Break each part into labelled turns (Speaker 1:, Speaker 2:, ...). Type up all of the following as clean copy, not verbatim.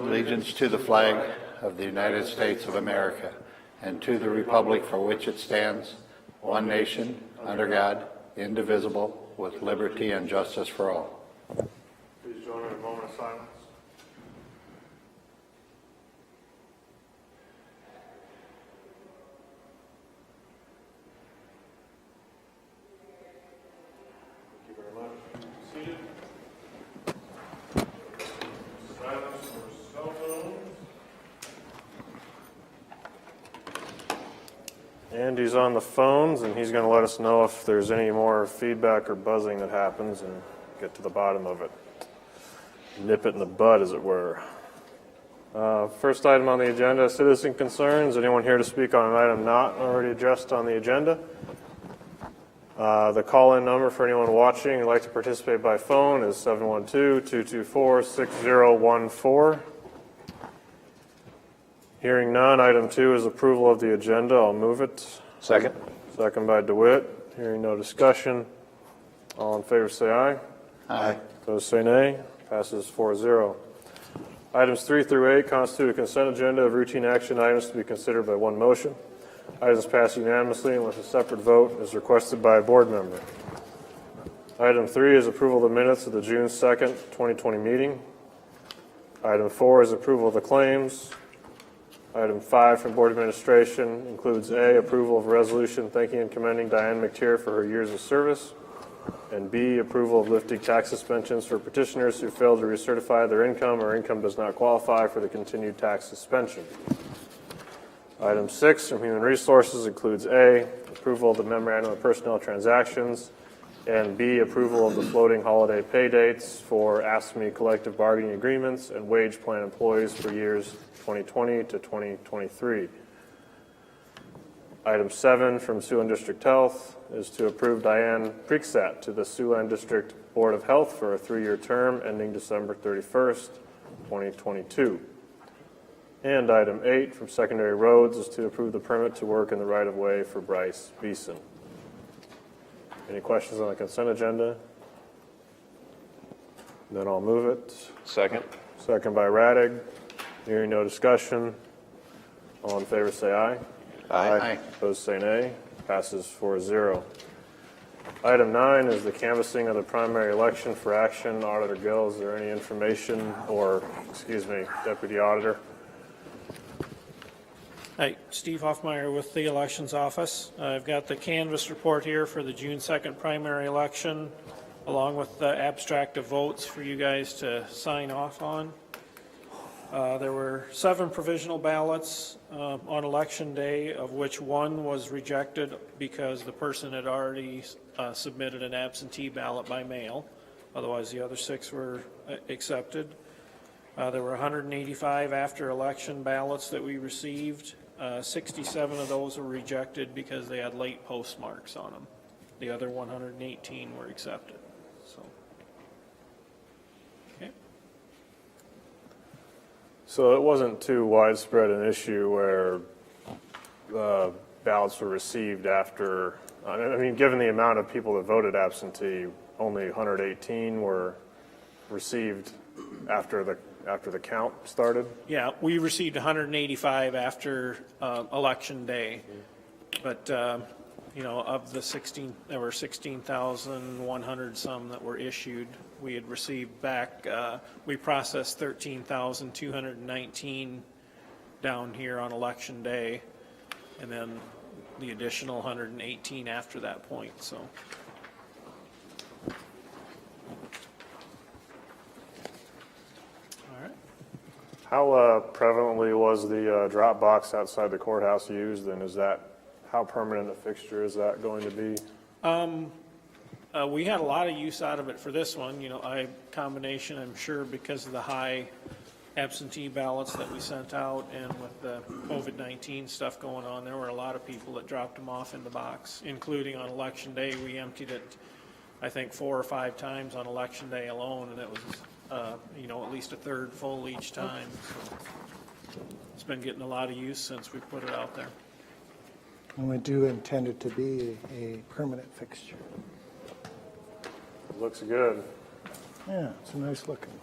Speaker 1: allegiance to the flag of the United States of America and to the republic for which it stands, one nation, under God, indivisible, with liberty and justice for all.
Speaker 2: Please join me in a moment of silence. Thank you very much. Seated. Silence for cell phones. Andy's on the phones, and he's going to let us know if there's any more feedback or buzzing that happens and get to the bottom of it. Nip it in the bud, as it were. First item on the agenda, citizen concerns. Anyone here to speak on an item not already addressed on the agenda? The call-in number for anyone watching who'd like to participate by phone is 712-224-6014. Hearing none, item 2 is approval of the agenda. I'll move it.
Speaker 3: Second.
Speaker 2: Second by DeWitt. Hearing no discussion. All in favor say aye.
Speaker 1: Aye.
Speaker 2: Those say nay. Passes 4-0. Items 3 through 8 constitute a consent agenda of routine action items to be considered by one motion. Items pass unanimously unless a separate vote is requested by a board member. Item 3 is approval of the minutes of the June 2nd, 2020 meeting. Item 4 is approval of the claims. Item 5 from Board Administration includes A, approval of a resolution thanking and commending Diane McTeer for her years of service, and B, approval of lifting tax suspensions for petitioners who failed to recertify their income or income does not qualify for the continued tax suspension. Item 6 from Human Resources includes A, approval of the memorandum of personnel transactions, and B, approval of the floating holiday pay dates for ASME collective bargaining agreements and wage plan employees for years 2020 to 2023. Item 7 from Siouxland District Health is to approve Diane Preexat to the Siouxland District Board of Health for a 3-year term ending December 31st, 2022. And item 8 from Secondary Roads is to approve the permit to work in the right-of-way for Bryce Beeson. Any questions on the consent agenda? Then I'll move it.
Speaker 3: Second.
Speaker 2: Second by Radig. Hearing no discussion. All in favor say aye.
Speaker 1: Aye.
Speaker 2: Opposed say nay. Passes 4-0. Item 9 is the canvassing of the primary election for action. Auditor Gill, is there any information, or, excuse me, Deputy Auditor?
Speaker 4: Hi, Steve Hoffmeyer with the Elections Office. I've got the canvass report here for the June 2nd primary election, along with the abstract of votes for you guys to sign off on. There were 7 provisional ballots on election day, of which 1 was rejected because the person had already submitted an absentee ballot by mail. Otherwise, the other 6 were accepted. There were 185 after election ballots that we received. 67 of those were rejected because they had late postmarks on them. The other 118 were accepted. So, okay.
Speaker 2: So it wasn't too widespread an issue where ballots were received after, I mean, given the amount of people that voted absentee, only 118 were received after the count started?
Speaker 4: Yeah, we received 185 after election day, but you know, of the 16, there were 16,100 some that were issued. We had received back, we processed 13,219 down here on election day, and then the additional 118 after that point. So.
Speaker 2: How prevalently was the drop box outside the courthouse used, and is that, how permanent a fixture is that going to be?
Speaker 4: We had a lot of use out of it for this one, you know, combination, I'm sure, because of the high absentee ballots that we sent out, and with the COVID-19 stuff going on, there were a lot of people that dropped them off in the box, including on election day. We emptied it, I think, 4 or 5 times on election day alone, and it was you know, at least a third full each time. So it's been getting a lot of use since we put it out there.
Speaker 5: And we do intend it to be a permanent fixture.
Speaker 2: Looks good.
Speaker 5: Yeah, it's a nice looking.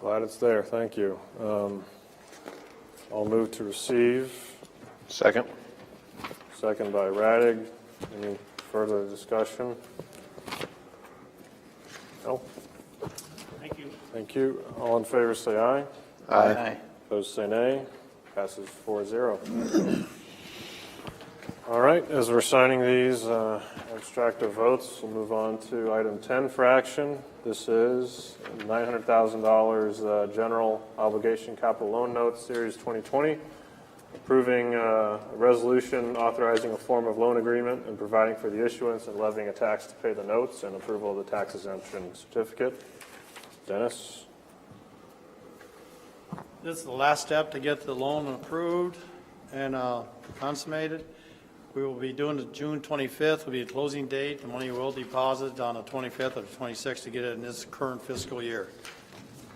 Speaker 2: Glad it's there, thank you. I'll move to receive.
Speaker 3: Second.
Speaker 2: Second by Radig. Any further discussion? No?
Speaker 4: Thank you.
Speaker 2: Thank you. All in favor say aye.
Speaker 3: Aye.
Speaker 2: Opposed say nay. Passes 4-0. All right, as we're signing these abstract of votes, we'll move on to item 10 for action. This is $900,000 general obligation capital loan notes, Series 2020, approving a resolution authorizing a form of loan agreement and providing for the issuance and levying a tax to pay the notes and approval of the tax exemption certificate. Dennis?
Speaker 6: This is the last step to get the loan approved and consummated. We will be doing it June 25th, will be the closing date. The money will deposit on the 25th or the 26th to get it in this current fiscal year,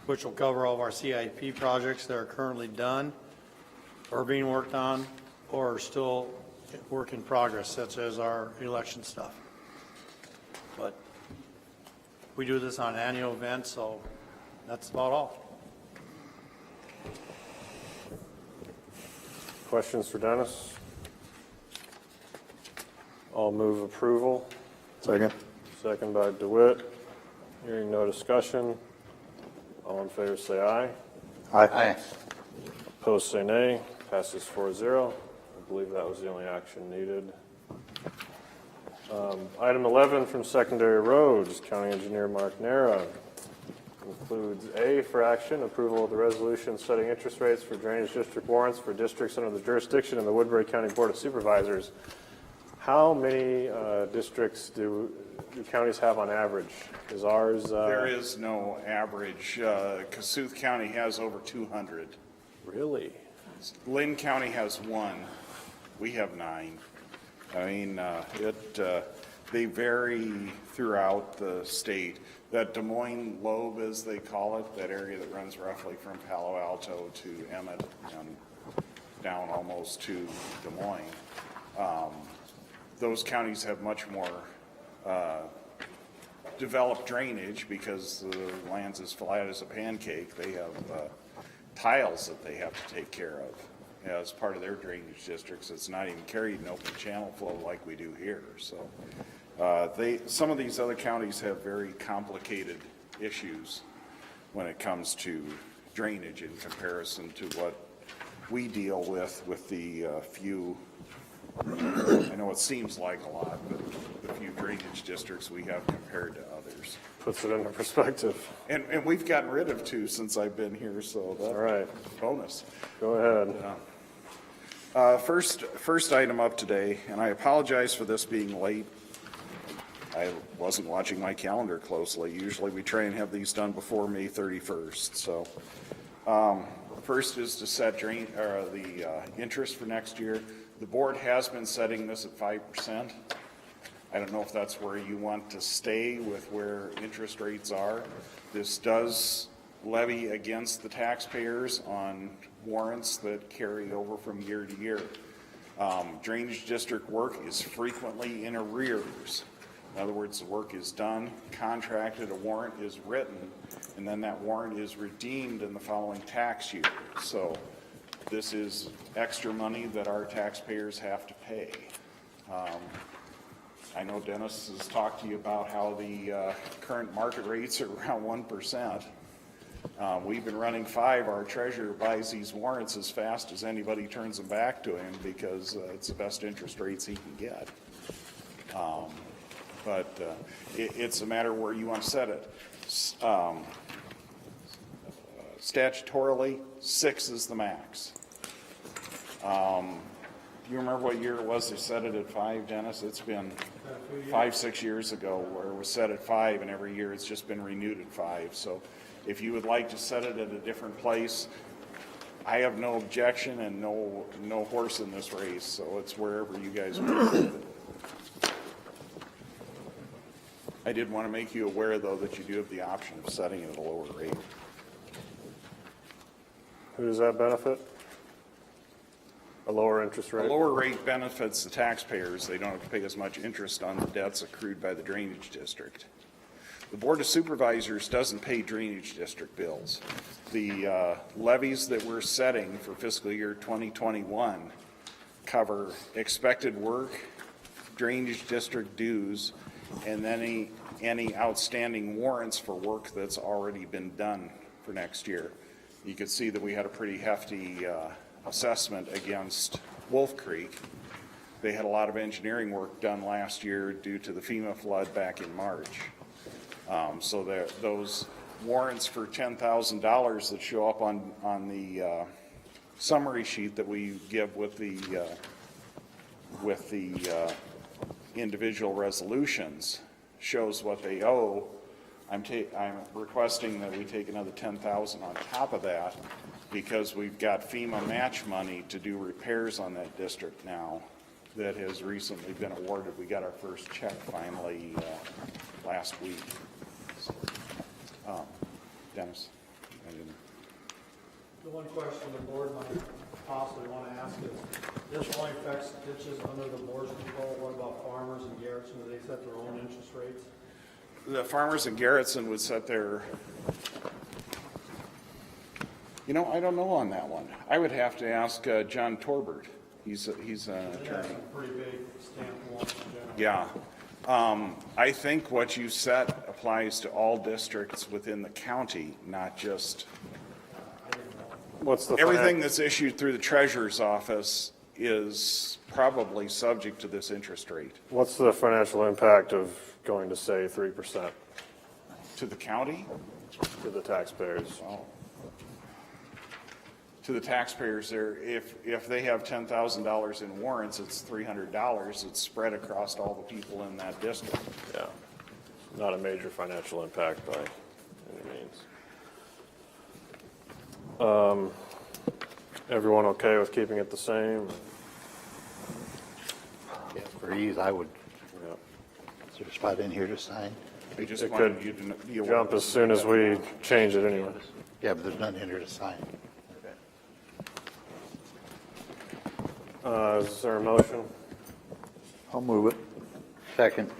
Speaker 6: which will cover all of our CIP projects that are currently done or being worked on or are still work in progress, such as our election stuff. But we do this on an annual event, so that's about all.
Speaker 2: Questions for Dennis? I'll move approval.
Speaker 3: Second.
Speaker 2: Second by DeWitt. Hearing no discussion. All in favor say aye.
Speaker 3: Aye.
Speaker 2: Opposed say nay. Passes 4-0. I believe that was the only action needed. Item 11 from Secondary Roads, County Engineer Mark Nera. Includes A for action, approval of the resolution setting interest rates for drainage district warrants for districts under the jurisdiction of the Woodbury County Board of Supervisors. How many districts do counties have on average? Is ours?
Speaker 7: There is no average. Kasuth County has over 200.
Speaker 2: Really?
Speaker 7: Lynn County has 1. We have 9. I mean, they vary throughout the state. That Des Moines lobe, as they call it, that area that runs roughly from Palo Alto to Emmett and down almost to Des Moines. Those counties have much more developed drainage because the land's as flat as a pancake. They have tiles that they have to take care of as part of their drainage districts. It's not even carried in open channel flow like we do here. So some of these other counties have very complicated issues when it comes to drainage in comparison to what we deal with the few, I know it seems like a lot, but the few drainage districts we have compared to others.
Speaker 2: Puts it into perspective.
Speaker 7: And we've gotten rid of 2 since I've been here, so that's
Speaker 2: All right.
Speaker 7: a bonus.
Speaker 2: Go ahead.
Speaker 7: First item up today, and I apologize for this being late. I wasn't watching my calendar closely. Usually we try and have these done before May 31st. So first is to set the interest for next year. The board has been setting this at 5%. I don't know if that's where you want to stay with where interest rates are. This does levy against the taxpayers on warrants that carry over from year to year. Drainage district work is frequently in arrears. In other words, the work is done, contracted, a warrant is written, and then that warrant is redeemed in the following tax year. So this is extra money that our taxpayers have to pay. I know Dennis has talked to you about how the current market rates are around 1%. We've been running 5. Our treasurer buys these warrants as fast as anybody turns them back to him because it's the best interest rates he can get. But it's a matter where you want to set it. Statutorily, 6 is the max. You remember what year it was they set it at 5, Dennis? It's been 5-6 years ago where it was set at 5, and every year it's just been renewed at 5. So if you would like to set it at a different place, I have no objection and no horse in this race. So it's wherever you guys want to set it. I did want to make you aware, though, that you do have the option of setting it at a lower rate.
Speaker 2: Who does that benefit? A lower interest rate?
Speaker 7: A lower rate benefits the taxpayers. They don't have to pay as much interest on the debts accrued by the drainage district. The Board of Supervisors doesn't pay drainage district bills. The levies that we're setting for fiscal year 2021 cover expected work, drainage district dues, and then any outstanding warrants for work that's already been done for next year. You can see that we had a pretty hefty assessment against Wolf Creek. They had a lot of engineering work done last year due to the FEMA flood back in March. So those warrants for $10,000 that show up on the summary sheet that we give with the individual resolutions shows what they owe. I'm requesting that we take another $10,000 on top of that because we've got FEMA match money to do repairs on that district now that has recently been awarded. We got our first check finally last week. So, Dennis?
Speaker 6: The one question the board might possibly want to ask is, this only affects ditches under the board's control. What about farmers and Garrettson? Do they set their own interest rates?
Speaker 7: The farmers in Garrettson would set their, I don't know on that one. I would have to ask John Torbert. He's an
Speaker 6: They have
Speaker 7: attorney.
Speaker 6: some pretty big stamp ones in general.
Speaker 7: Yeah. I think what you set applies to all districts within the county, not just,
Speaker 2: What's the
Speaker 7: everything that's issued through the treasurer's office is probably subject to this interest rate.
Speaker 2: What's the financial impact of going to say 3%
Speaker 7: To the county?
Speaker 2: to the taxpayers?
Speaker 7: Oh. To the taxpayers there, if they have $10,000 in warrants, it's $300. It's spread across all the people in that district.
Speaker 2: Yeah, not a major financial impact by any means. Everyone okay with keeping it the same?
Speaker 1: Yeah, for ease, I would,
Speaker 2: Yeah.
Speaker 1: is there a spot in here to sign?
Speaker 7: I just
Speaker 2: It
Speaker 7: wanted
Speaker 2: could
Speaker 7: you to be aware.
Speaker 2: jump as soon as we change it anyway.
Speaker 1: Yeah, but there's none in here to sign.
Speaker 2: Is there a motion?
Speaker 3: I'll move it.
Speaker 1: Second.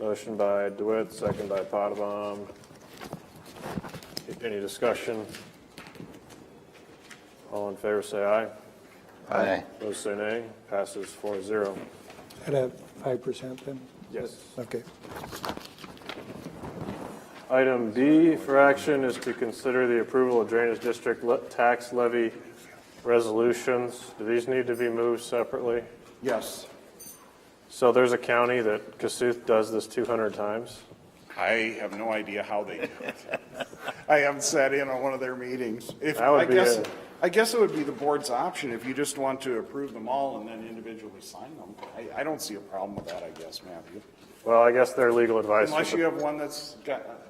Speaker 2: Motion by DeWitt, second by Potabom. Any discussion? All in favor, say aye.
Speaker 1: Aye.
Speaker 2: Those say nay. Passes 4-0.
Speaker 5: At a 5% then?
Speaker 2: Yes.
Speaker 5: Okay.
Speaker 2: Item B for action is to consider the approval of drainage district tax levy resolutions. Do these need to be moved separately?
Speaker 7: Yes.
Speaker 2: So there's a county that Cassuth does this 200 times.
Speaker 7: I have no idea how they do it. I haven't sat in on one of their meetings.
Speaker 2: That would be
Speaker 7: I guess it would be the board's option if you just want to approve them all and then individually sign them. I don't see a problem with that, I guess, Matthew.
Speaker 2: Well, I guess their legal advice.
Speaker 7: Unless you have one that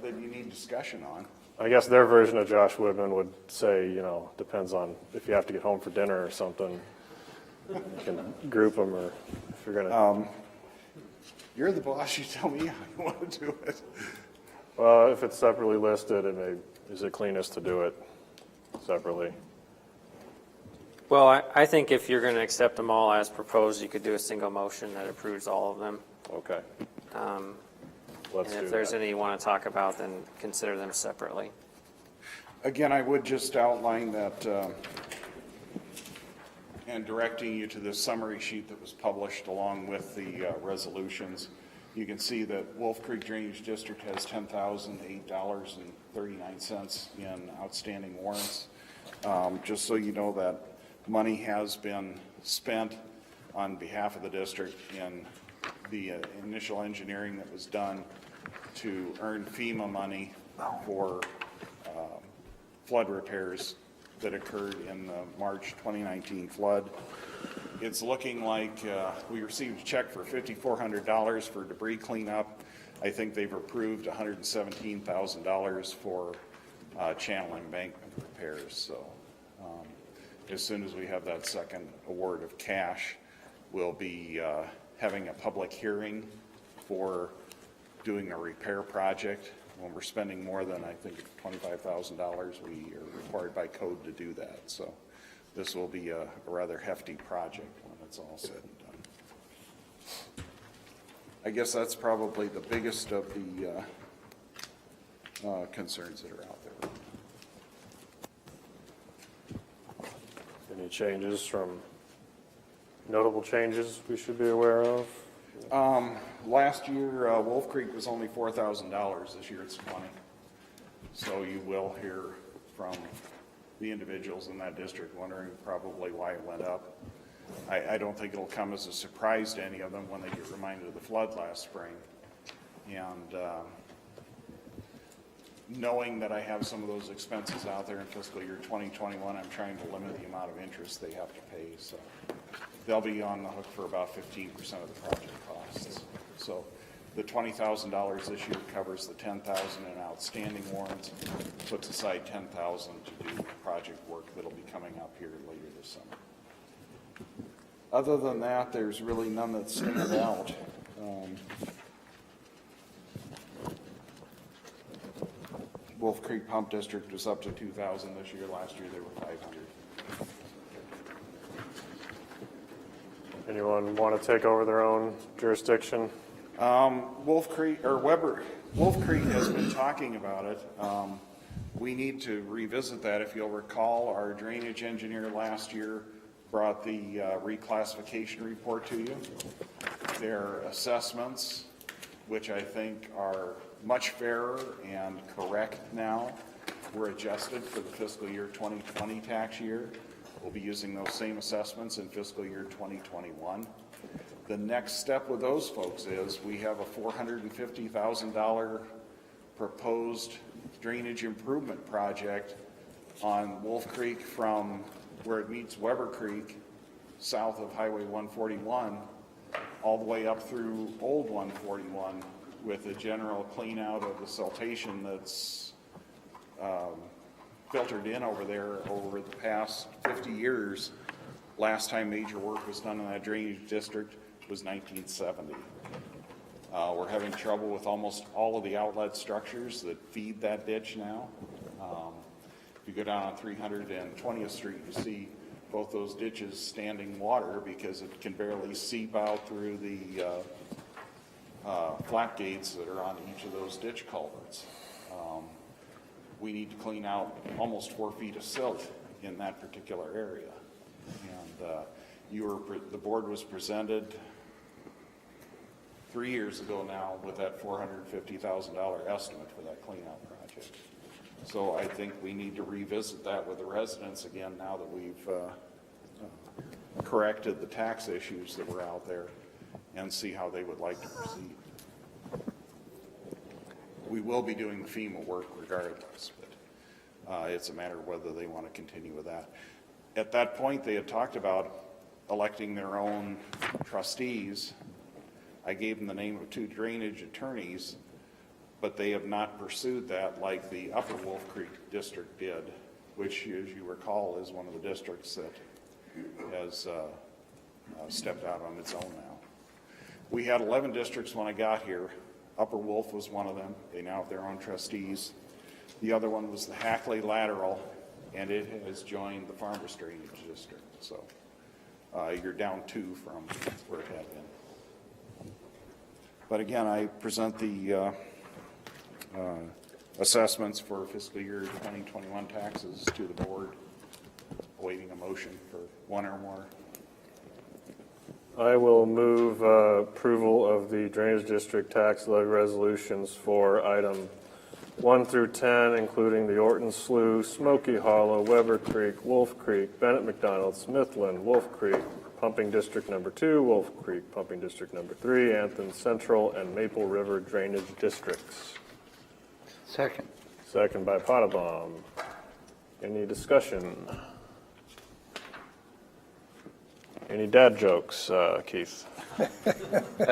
Speaker 7: you need discussion on.
Speaker 2: I guess their version of Josh Whitman would say, depends on if you have to get home for dinner or something. You can group them, or if you're gonna.
Speaker 7: You're the boss, you tell me how you want to do it.
Speaker 2: Well, if it's separately listed, is it cleanest to do it separately?
Speaker 8: Well, I think if you're going to accept them all as proposed, you could do a single motion that approves all of them.
Speaker 2: Okay. Let's
Speaker 8: And
Speaker 2: do
Speaker 8: if there's
Speaker 2: that.
Speaker 8: any you want to talk about, then consider them separately.
Speaker 7: Again, I would just outline that, and directing you to this summary sheet that was published along with the resolutions. You can see that Wolf Creek Drainage District has $10,008.39 in outstanding warrants. Just so you know that money has been spent on behalf of the district in the initial engineering that was done to earn FEMA money for flood repairs that occurred in the March 2019 flood. It's looking like we received a check for $5,400 for debris cleanup. I think they've approved $117,000 for channel embankment repairs. So as soon as we have that second award of cash, we'll be having a public hearing for doing a repair project. When we're spending more than, I think, $25,000, we are required by code to do that. So this will be a rather hefty project when it's all said and done. I guess that's probably the biggest of the concerns that are out there.
Speaker 2: Any changes notable changes we should be aware of?
Speaker 7: Last year, Wolf Creek was only $4,000. This year it's 20. So you will hear from the individuals in that district wondering probably why it went up. I don't think it'll come as a surprise to any of them when they get reminded of the flood last spring. And knowing that I have some of those expenses out there in fiscal year 2021, I'm trying to limit the amount of interest they have to pay. So they'll be on the hook for about 15% of the project costs. So the $20,000 this year covers the $10,000 in outstanding warrants, puts aside $10,000 to do project work that'll be coming up here later this summer. Other than that, there's really none that stand out. Wolf Creek Pump District was up to 2,000 this year. Last year they were 500.
Speaker 2: Anyone want to take over their own jurisdiction?
Speaker 7: Wolf Creek has been talking about it. We need to revisit that. If you'll recall, our drainage engineer last year brought the reclassification report to you. Their assessments, which I think are much fairer and correct now, were adjusted for the fiscal year 2020 tax year. We'll be using those same assessments in fiscal year 2021. The next step with those folks is we have a $450,000 proposed drainage improvement project on Wolf Creek from where it meets Weber Creek, south of Highway 141, all the way up through Old 141, with a general clean out of the siltation that's filtered in over there over the past 50 years. Last time major work was done in that drainage district was 1970. We're having trouble with almost all of the outlet structures that feed that ditch now. If you go down on 320th Street, you see both those ditches standing water because it can barely seep out through the flat gates that are on each of those ditch culverts. We need to clean out almost 4 feet of silt in that particular area. And the board was presented 3 years ago now with that $450,000 estimate for that clean out project. So I think we need to revisit that with the residents again now that we've corrected the tax issues that were out there and see how they would like to proceed. We will be doing the FEMA work regardless, but it's a matter of whether they want to continue with that. At that point, they had talked about electing their own trustees. I gave them the name of 2 drainage attorneys, but they have not pursued that like the Upper Wolf Creek District did, which, as you recall, is one of the districts that has stepped out on its own now. We had 11 districts when I got here. Upper Wolf was one of them. They now have their own trustees. The other one was the Hackley Lateral, and it has joined the Farmers Drainage District. So you're down 2 from where it had been. But again, I present the assessments for fiscal year 2021 taxes to the board, awaiting a motion for one or more.
Speaker 2: I will move approval of the Drainage District tax levy resolutions for item 1 through 10, including the Orton Slough, Smoky Hollow, Weber Creek, Wolf Creek, Bennett McDonald, Smithland, Wolf Creek, Pumping District Number 2, Wolf Creek, Pumping District Number 3, Anthon Central, and Maple River Drainage Districts.
Speaker 1: Second.
Speaker 2: Second by Potabom. Any discussion? Any dad jokes, Keith?
Speaker 9: I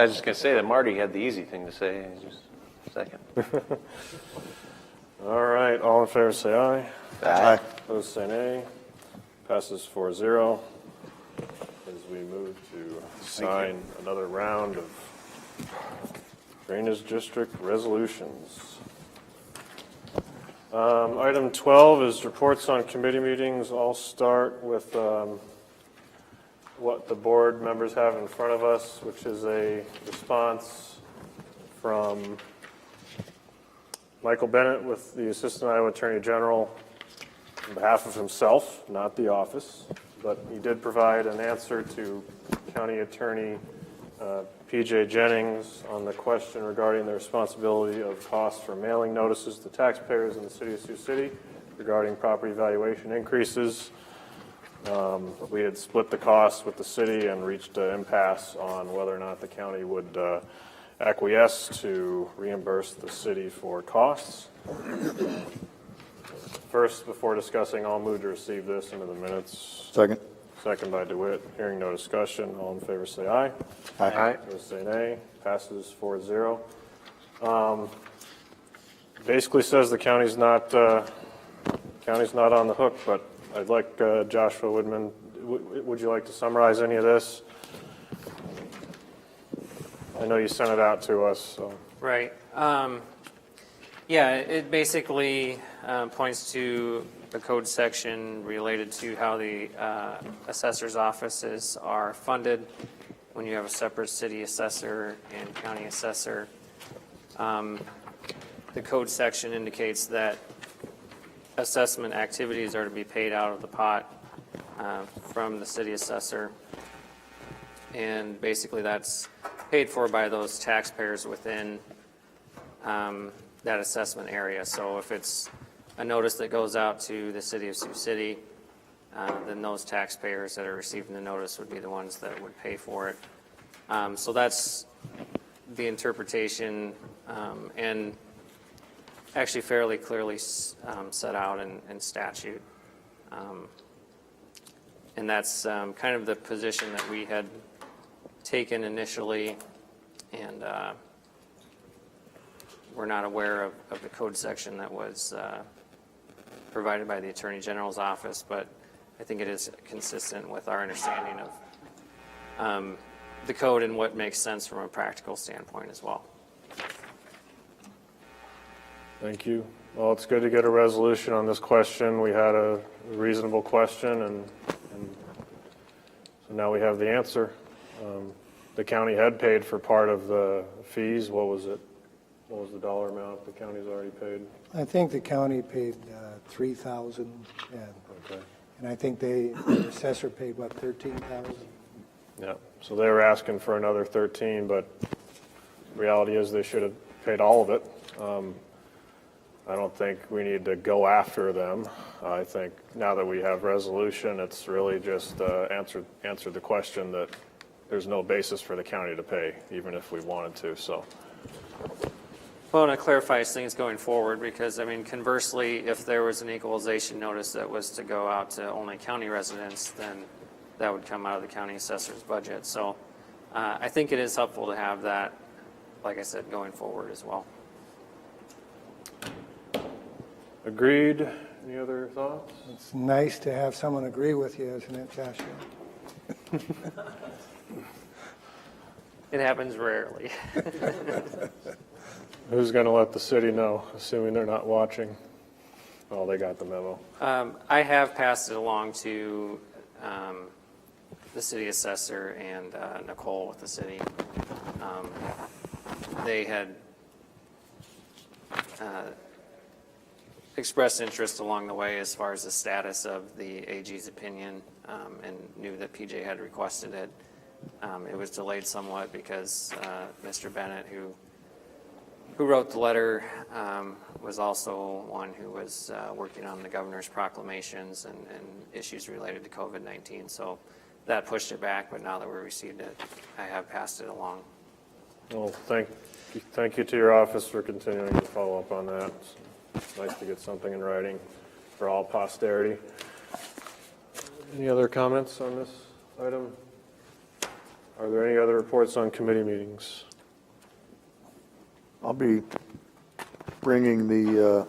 Speaker 9: was just going to say that Marty had the easy thing to say. Just a second.
Speaker 2: All right, all in favor say aye.
Speaker 3: Aye.
Speaker 2: Opposed say nay. Passes 4-0. As we move to sign another round of Drainage District resolutions. Item 12 is reports on committee meetings. I'll start with what the board members have in front of us, which is a response from Michael Bennett with the Assistant Iowa Attorney General on behalf of himself, not the office, but he did provide an answer to County Attorney P.J. Jennings on the question regarding the responsibility of costs for mailing notices to taxpayers in the city of Sioux City regarding property valuation increases. We had split the costs with the city and reached an impasse on whether or not the county would acquiesce to reimburse the city for costs. First, before discussing, I'll move to receive this into the minutes.
Speaker 3: Second.
Speaker 2: Second by DeWitt. Hearing no discussion. All in favor say aye.
Speaker 3: Aye.
Speaker 2: Opposed say nay. Passes 4-0. Basically says the county's not on the hook, but I'd like Joshua Woodman, would you like to summarize any of this? I know you sent it out to us, so.
Speaker 8: Right. Yeah, it basically points to a code section related to how the assessor's offices are funded when you have a separate city assessor and county assessor. The code section indicates that assessment activities are to be paid out of the pot from the city assessor. And basically that's paid for by those taxpayers within that assessment area. So if it's a notice that goes out to the city of Sioux City, then those taxpayers that are receiving the notice would be the ones that would pay for it. So that's the interpretation and actually fairly clearly set out in statute. And that's kind of the position that we had taken initially, and we're not aware of the code section that was provided by the Attorney General's office, but I think it is consistent with our understanding of the code and what makes sense from a practical standpoint as well.
Speaker 2: Thank you. Well, it's good to get a resolution on this question. We had a reasonable question, and so now we have the answer. The county had paid for part of the fees. What was it? What was the dollar amount the county's already paid?
Speaker 5: I think the county paid $3,000,
Speaker 2: Okay.
Speaker 5: and I think the assessor paid, what, $13,000?
Speaker 2: Yeah. So they were asking for another 13, but reality is they should have paid all of it. I don't think we need to go after them. I think now that we have resolution, it's really just answered the question that there's no basis for the county to pay, even if we wanted to. So.
Speaker 8: Well, and it clarifies things going forward because, I mean, conversely, if there was an equalization notice that was to go out to only county residents, then that would come out of the county assessor's budget. So I think it is helpful to have that, like I said, going forward as well.
Speaker 2: Agreed. Any other thoughts?
Speaker 5: It's nice to have someone agree with you, isn't it, Joshua?
Speaker 8: It happens rarely.
Speaker 2: Who's going to let the city know, assuming they're not watching? Oh, they got the memo.
Speaker 8: I have passed it along to the city assessor and Nicole with the city. They had expressed interest along the way as far as the status of the AG's opinion and knew that PJ had requested it. It was delayed somewhat because Mr. Bennett, who wrote the letter, was also one who was working on the governor's proclamations and issues related to COVID-19. So that pushed it back, but now that we received it, I have passed it along.
Speaker 2: Well, thank you to your office for continuing to follow up on that. It's nice to get something in writing for all posterity. Any other comments on this item? Are there any other reports on committee meetings?
Speaker 3: I'll be bringing the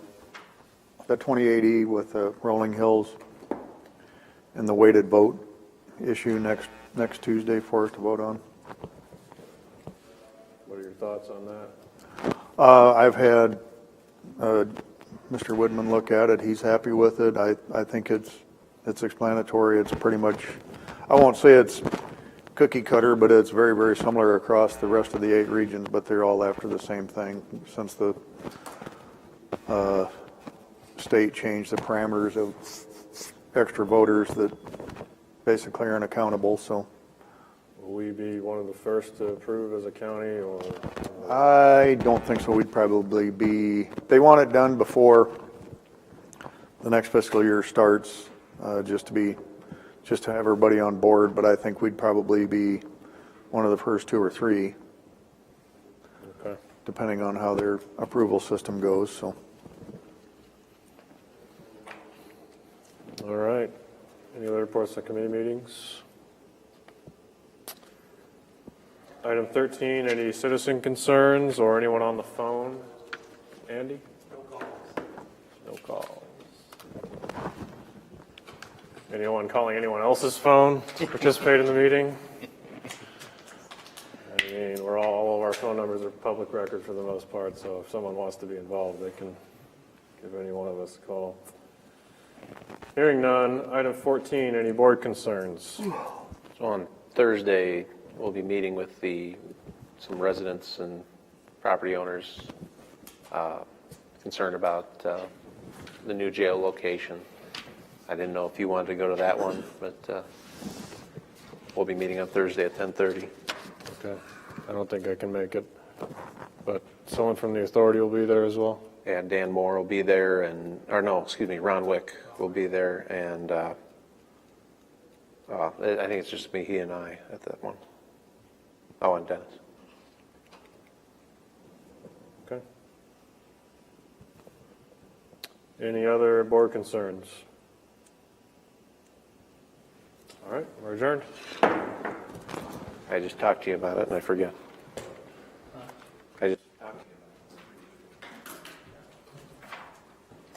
Speaker 3: 28E with Rolling Hills and the weighted vote issue next Tuesday for us to vote on.
Speaker 2: What are your thoughts on that?
Speaker 3: I've had Mr. Woodman look at it. He's happy with it. I think it's explanatory. It's pretty much, I won't say it's cookie cutter, but it's very, very similar across the rest of the 8 regions, but they're all after the same thing since the state changed the parameters of extra voters that basically aren't accountable, so.
Speaker 2: Will we be one of the first to approve as a county, or?
Speaker 3: I don't think so. We'd probably be, they want it done before the next fiscal year starts, just to have everybody on board, but I think we'd probably be one of the first 2 or 3,
Speaker 2: Okay.
Speaker 3: depending on how their approval system goes, so.
Speaker 2: All right. Any other reports on committee meetings? Item 13, any citizen concerns or anyone on the phone? Andy? No calls. Anyone calling anyone else's phone to participate in the meeting? I mean, all of our phone numbers are public record for the most part, so if someone wants to be involved, they can give any one of us a call. Hearing none, item 14, any board concerns?
Speaker 9: So on Thursday, we'll be meeting with some residents and property owners concerned about the new jail location. I didn't know if you wanted to go to that one, but we'll be meeting on Thursday at 10:30.
Speaker 2: Okay. I don't think I can make it, but someone from the authority will be there as well.
Speaker 9: And Dan Moore will be there, Ron Wick will be there, and I think it's just me, he and I at that one. Oh, and Dennis.
Speaker 2: Okay. Any other board concerns? All right, we're adjourned.
Speaker 9: I just talked to you about it and I forget.